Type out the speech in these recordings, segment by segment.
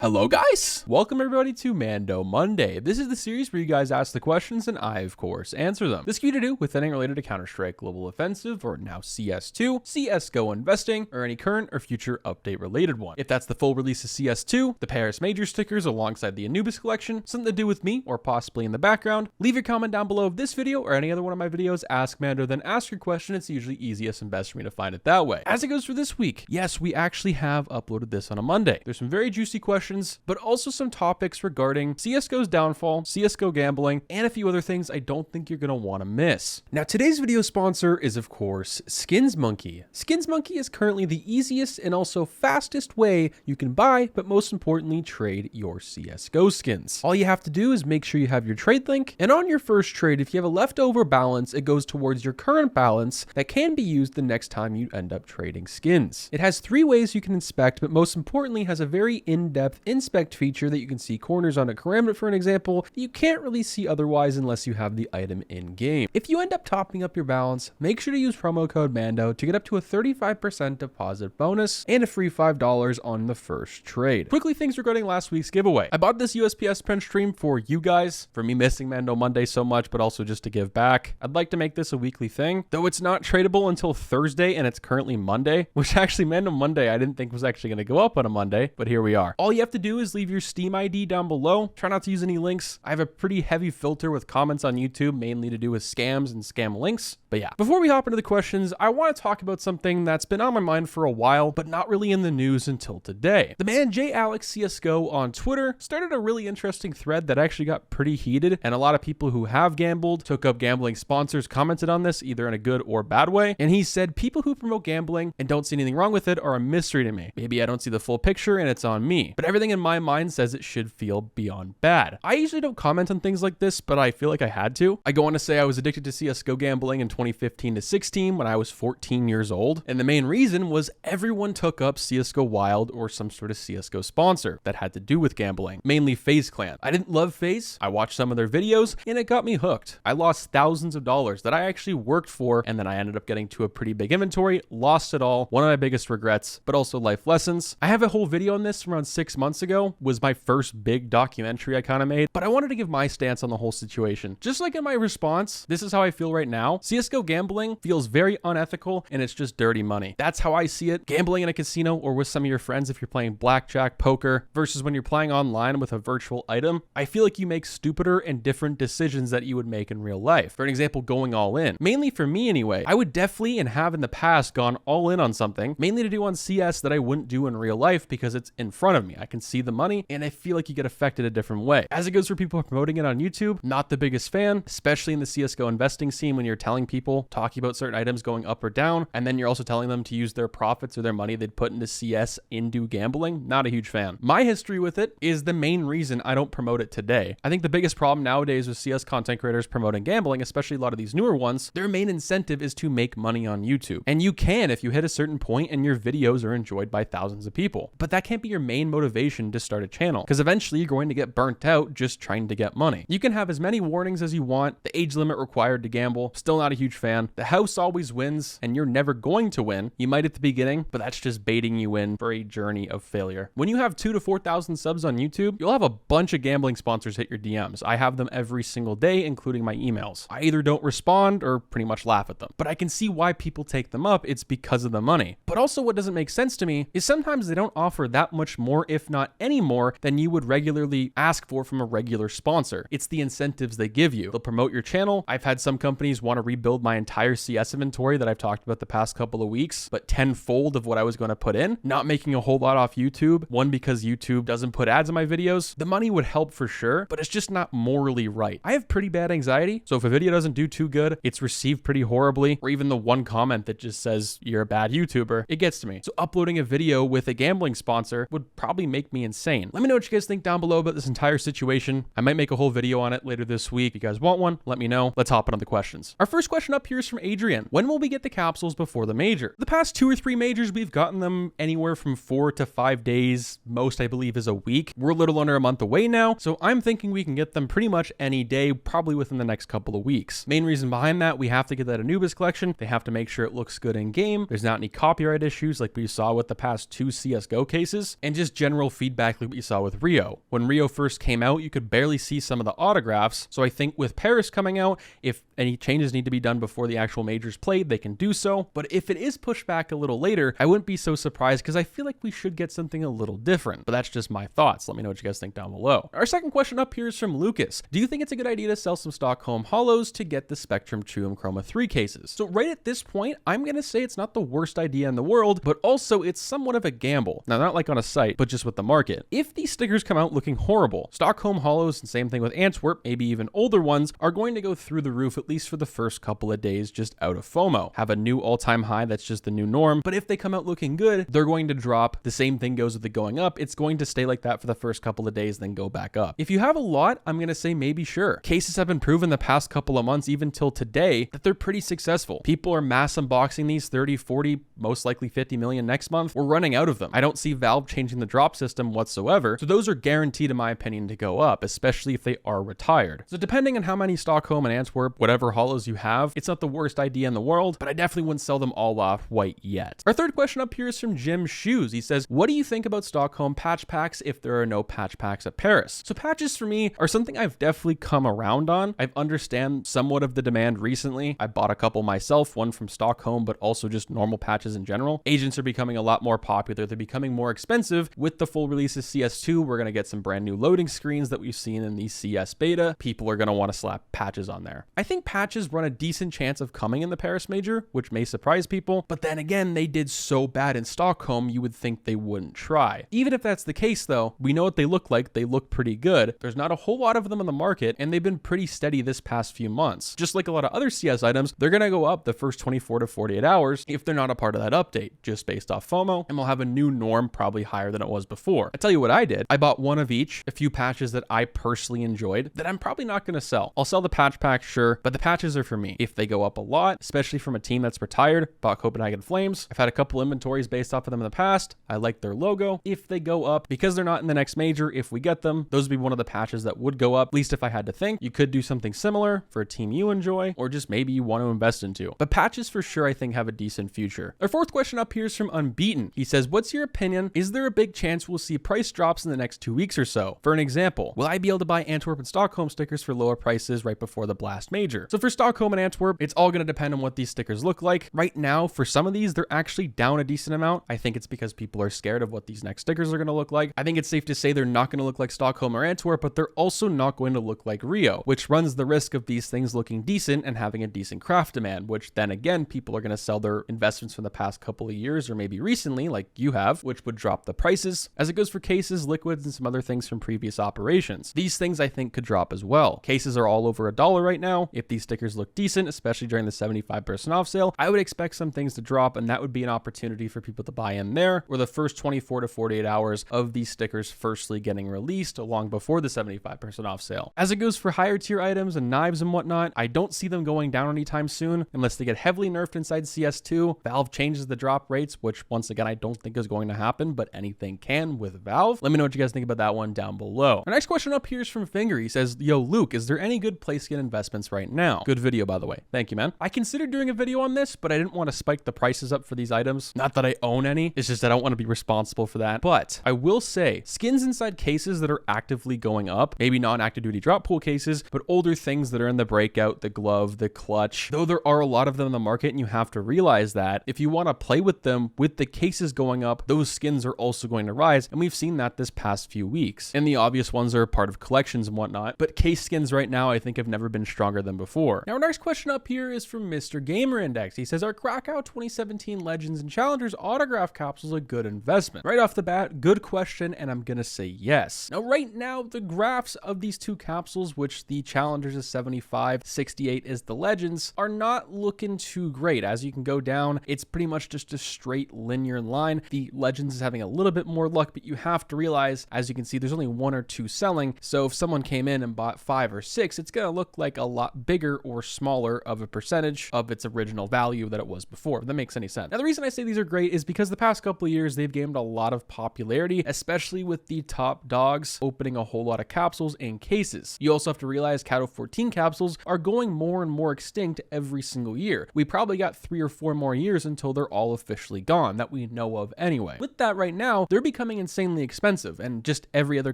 Hello guys! Welcome everybody to Mando-Monday. This is the series where you guys ask the questions and I, of course, answer them. This can be to do with anything related to Counter-Strike Global Offensive, or now CS2, CSGO investing, or any current or future update related one. If that's the full release of CS2, the Paris Major stickers alongside the Anubis collection, something to do with me, or possibly in the background, leave your comment down below of this video or any other one of my videos, Ask Mando, then ask your question. It's usually easiest and best for me to find it that way. As it goes for this week, yes, we actually have uploaded this on a Monday. There's some very juicy questions, but also some topics regarding CSGO's downfall, CSGO gambling, and a few other things I don't think you're going to want to miss. Now, today's video sponsor is, of course, SkinsMonkey. SkinsMonkey is currently the easiest and also fastest way you can buy, but most importantly, trade your CSGO skins. All you have to do is make sure you have your trade link, and on your first trade, if you have a leftover balance, it goes towards your current balance that can be used the next time you end up trading skins. It has 3 ways you can inspect, but most importantly, has a very in-depth inspect feature that you can see corners on a karambit, for an example, that you can't really see otherwise unless you have the item in game. If you end up topping up your balance, make sure to use promo code MANDO to get up to a 35% deposit bonus and a free $5 on the first trade. Quickly, things regarding last week's giveaway. I bought this USPS print stream for you guys, for me missing Mando-Monday so much, but also just to give back. I'd like to make this a weekly thing, though it's not tradable until Thursday and it's currently Monday, which actually Mando-Monday I didn't think was actually going to go up on a Monday, but here we are. All you have to do is leave your Steam ID down below. Try not to use any links. I have a pretty heavy filter with comments on YouTube, mainly to do with scams and scam links. But yeah, before we hop into the questions, I want to talk about something that's been on my mind for a while, but not really in the news until today. The man Alex CSGO on Twitter started a really interesting thread that actually got pretty heated, and a lot of people who have gambled, took up gambling sponsors, commented on this either in a good or bad way. And he said, people who promote gambling and don't see anything wrong with it are a mystery to me. Maybe I don't see the full picture and it's on me, but everything in my mind says it should feel beyond bad. I usually don't comment on things like this, but I feel like I had to. I go on to say I was addicted to CSGO gambling in 2015 to 16 when I was 14 years old, and the main reason was everyone took up CSGO Wild or some sort of CSGO sponsor that had to do with gambling, mainly FaZe Clan. I didn't love FaZe. I watched some of their videos and it got me hooked. I lost thousands of dollars that I actually worked for, and then I ended up getting to a pretty big inventory, lost it all. One of my biggest regrets, but also life lessons. I have a whole video on this from around 6 months ago. Was my first big documentary I kind of made, but I wanted to give my stance on the whole situation. Just like in my response, this is how I feel right now. CSGO gambling feels very unethical and it's just dirty money. That's how I see it. Gambling in a casino or with some of your friends if you're playing blackjack, poker, versus when you're playing online with a virtual item, I feel like you make stupider and different decisions that you would make in real life. For an example, going all in. Mainly for me anyway, I would definitely and have in the past gone all in on something, mainly to do on CS that I wouldn't do in real life because it's in front of me. I can see the money and I feel like you get affected a different way. As it goes for people promoting it on YouTube, not the biggest fan, especially in the CSGO investing scene when you're telling people, talking about certain items going up or down, and then you're also telling them to use their profits or their money they'd put into CS into gambling. Not a huge fan. My history with it is the main reason I don't promote it today. I think the biggest problem nowadays with CS content creators promoting gambling, especially a lot of these newer ones, their main incentive is to make money on YouTube. And you can if you hit a certain point and your videos are enjoyed by thousands of people. But that can't be your main motivation to start a channel, because eventually you're going to get burnt out just trying to get money. You can have as many warnings as you want, the age limit required to gamble, still not a huge fan. The house always wins and you're never going to win. You might at the beginning, but that's just baiting you in for a journey of failure. When you have 2,000 to 4,000 subs on YouTube, you'll have a bunch of gambling sponsors hit your DMs. I have them every single day, including my emails. I either don't respond or pretty much laugh at them, but I can see why people take them up. It's because of the money. But also what doesn't make sense to me is sometimes they don't offer that much more, if not any more, than you would regularly ask for from a regular sponsor. It's the incentives they give you. They'll promote your channel. I've had some companies want to rebuild my entire CS inventory that I've talked about the past couple of weeks, but tenfold of what I was going to put in, not making a whole lot off YouTube. One, because YouTube doesn't put ads in my videos. The money would help for sure, but it's just not morally right. I have pretty bad anxiety, so if a video doesn't do too good, it's received pretty horribly, or even the one comment that just says you're a bad YouTuber, it gets to me. So uploading a video with a gambling sponsor would probably make me insane. Let me know what you guys think down below about this entire situation. I might make a whole video on it later this week. If you guys want one, let me know. Let's hop into the questions. Our first question up here is from Adrian. When will we get the capsules before the major? The past 2 or 3 majors, we've gotten them anywhere from 4 to 5 days. Most, I believe, is a week. We're a little under a month away now, so I'm thinking we can get them pretty much any day, probably within the next couple of weeks. Main reason behind that, we have to get that Anubis collection. They have to make sure it looks good in game. There's not any copyright issues like we saw with the past 2 CSGO cases, and just general general feedback like what you saw with Rio. When Rio first came out, you could barely see some of the autographs. So I think with Paris coming out, if any changes need to be done before the actual majors played, they can do so. But if it is pushed back a little later, I wouldn't be so surprised because I feel like we should get something a little different. But that's just my thoughts. Let me know what you guys think down below. Our second question up here is from Lucas. Do you think it's a good idea to sell some Stockholm Hollows to get the Spectrum True and Chroma 3 cases? So right at this point, I'm going to say it's not the worst idea in the world, but also it's somewhat of a gamble. Now, not like on a site, but just with the market. If these stickers come out looking horrible, Stockholm Hollows, and same thing with Antwerp, maybe even older ones, are going to go through the roof at least for the first couple of days just out of FOMO. Have a new all-time high that's just the new norm. But if they come out looking good, they're going to drop. The same thing goes with the going up. It's going to stay like that for the first couple of days, then go back up. If you have a lot, I'm going to say maybe sure. Cases have been proven the past couple of months, even till today, that they're pretty successful. People are mass unboxing these 30, 40, most likely 50 million next month. We're running out of them. I don't see Valve changing the drop system whatsoever. So those are guaranteed, in my opinion, to go up, especially if they are retired. So depending on how many Stockholm and Antwerp, whatever hollows you have, it's not the worst idea in the world, but I definitely wouldn't sell them all off white yet. Our third question up here is from Jim Shoes. He says, what do you think about Stockholm patch packs if there are no patch packs at Paris? So patches for me are something I've definitely come around on. I've understand somewhat of the demand recently. I bought a couple myself, one from Stockholm, but also just normal patches in general. Agents are becoming a lot more popular. They're becoming more expensive. With the full release of CS2, we're going to get some brand new loading screens that we've seen in the CS beta. People are going to want to slap patches on there. I think patches run a decent chance of coming in the Paris major, which may surprise people. But then again, they did so bad in Stockholm, you would think they wouldn't try. Even if that's the case though, we know what they look like. They look pretty good. There's not a whole lot of them on the market, and they've been pretty steady this past few months. Just like a lot of other CS items, they're going to go up the first 24 to 48 hours if they're not a part of that update, just based off FOMO, and we'll have a new norm probably higher than it was before. I tell you what I did. I bought one of each, a few patches that I personally enjoyed that I'm probably not going to sell. I'll sell the patch pack, sure, but the patches are for me. If they go up a lot, especially from a team that's retired, bought Copenhagen Flames. I've had a couple inventories based off of them in the past. I like their logo. If they go up, because they're not in the next major, if we get them, those would be one of the patches that would go up. At least if I had to think, you could do something similar for a team you enjoy, or just maybe you want to invest into. But patches for sure, I think, have a decent future. Our fourth question up here is from Unbeaten. He says, what's your opinion? Is there a big chance we'll see price drops in the next 2 weeks or so? For an example, will I be able to buy Antwerp and Stockholm stickers for lower prices right before the Blast Major? So for Stockholm and Antwerp, it's all going to depend on what these stickers look like. Right now, for some of these, they're actually down a decent amount. I think it's because people are scared of what these next stickers are going to look like. I think it's safe to say they're not going to look like Stockholm or Antwerp, but they're also not going to look like Rio, which runs the risk of these things looking decent and having a decent craft demand, which then again, people are going to sell their investments from the past couple of years or maybe recently, like you have, which would drop the prices. As it goes for cases, liquids, and some other things from previous operations. These things I think could drop as well. Cases are all over $1 right now. If these stickers look decent, especially during the 75% off sale, I would expect some things to drop, and that would be an opportunity for people to buy in there, or the first 24 to 48 hours of these stickers firstly getting released long before the 75% off sale. As it goes for higher tier items and knives and whatnot, I don't see them going down anytime soon unless they get heavily nerfed inside CS2. Valve changes the drop rates, which once again, I don't think is going to happen, but anything can with Valve. Let me know what you guys think about that one down below. Our next question up here is from Finger. He says, yo, Luke, is there any good play skin investments right now? Good video, by the way. Thank you, man. I considered doing a video on this, but I didn't want to spike the prices up for these items. Not that I own any. It's just that I don't want to be responsible for that. But I will say skins inside cases that are actively going up, maybe non-active duty drop pool cases, but older things that are in the breakout, the glove, the clutch, though there are a lot of them in the market, and you have to realize that if you want to play with them with the cases going up, those skins are also going to rise. And we've seen that this past few weeks. And the obvious ones are part of collections and whatnot, but case skins right now, I think have never been stronger than before. Now, our next question up here is from Mr. Gamer Index. He says, are Krakow 2017 Legends and Challengers autograph capsules a good investment? Right off the bat, good question, and I'm gonna say yes. Now, right now, the graphs of these two capsules, which the Challengers is 75, 68 is the Legends, are not looking too great. As you can go down, it's pretty much just a straight linear line. The Legends is having a little bit more luck, but you have to realize, as you can see, there's only 1 or 2 selling. So if someone came in and bought 5 or 6, it's gonna look like a lot bigger or smaller of a percentage of its original value that it was before. If that makes any sense. Now, the reason I say these are great is because the past couple of years, they've gained a lot of popularity, especially with the top dogs opening a whole lot of capsules and cases. You also have to realize Cato 14 capsules are going more and more extinct every single year. We probably got 3 or 4 more years until they're all officially gone that we know of anyway. With that right now, they're becoming getting insanely expensive, and just every other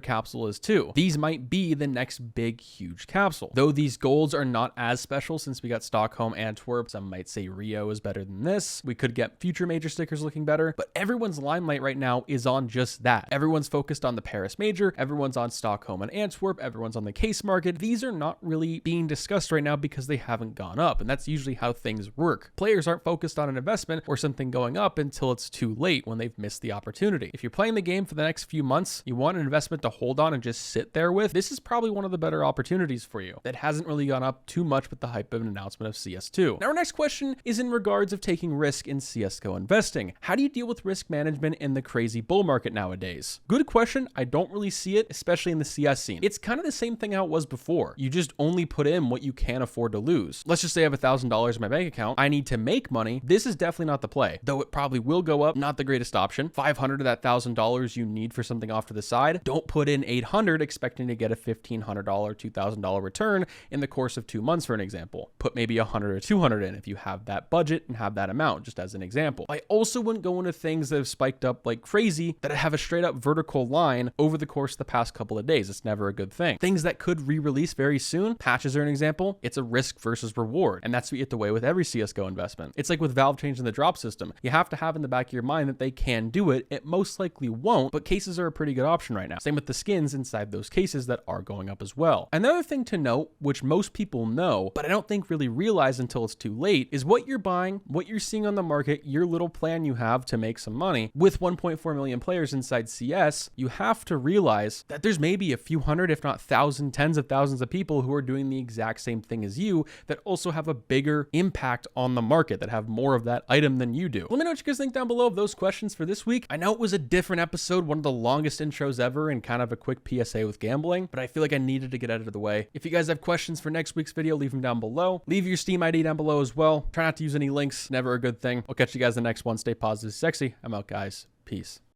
capsule is too. These might be the next big, huge capsule. Though these golds are not as special since we got Stockholm, Antwerp, some might say Rio is better than this. We could get future major stickers looking better, but everyone's limelight right now is on just that. Everyone's focused on the Paris major, everyone's on Stockholm and Antwerp, everyone's on the case market. These are not really being discussed right now because they haven't gone up, and that's usually how things work. Players aren't focused on an investment or something going up until it's too late when they've missed the opportunity. If you're playing the game for the next few months, you want an investment to hold on and just sit there with, this is probably one of the better opportunities for you that hasn't really gone up too much with the hype of an announcement of CS2. Now, our next question is in regards of taking risk in CSGO investing. How do you deal with risk management in the crazy bull market nowadays? Good question. I don't really see it, especially in the CS scene. It's kind of the same thing how it was before. You just only put in what you can afford to lose. Let's just say I have $1,000 in my bank account. I need to make money. This is definitely not the play, though it probably will go up. Not the greatest option. 500 of that $1,000 you need for something off to the side. Don't put in 800 expecting to get a $1,500, $2,000 return in the course of 2 months, for an example. Put maybe 100 or 200 in if you have that budget and have that amount, just as an example. I also wouldn't go into things that have spiked up like crazy that have a straight up vertical line over the course of the past couple of days. It's never a good thing. Things that could re-release very soon, patches are an example. It's a risk versus reward, and that's what you have to weigh with every CSGO investment. It's like with Valve changing the drop system. You have to have in the back of your mind that they can do it. It most likely won't, but cases are a pretty good option right now. Same with the skins inside those cases that are going up as well. Another thing to note, which most people know, but I don't think really realize until it's too late, is what you're buying, what you're seeing on the market, your little plan you have to make some money. With 1.4 million players inside CS, you have to realize that there's maybe a few hundred, if not thousands, tens of thousands of people who are doing the exact same thing as you that also have a bigger impact on the market, that have more of that item than you do. Let me know what you guys think down below of those questions for this week. I know it was a different episode, one of the longest intros ever, and kind of a quick PSA with gambling, but I feel like I needed to get out of the way. If you guys have questions for next week's video, leave them down below. Leave your Steam ID down below as well. Try not to use any links, never a good thing. I'll catch you guys in the next one. Stay positive, sexy. I'm out, guys. Peace.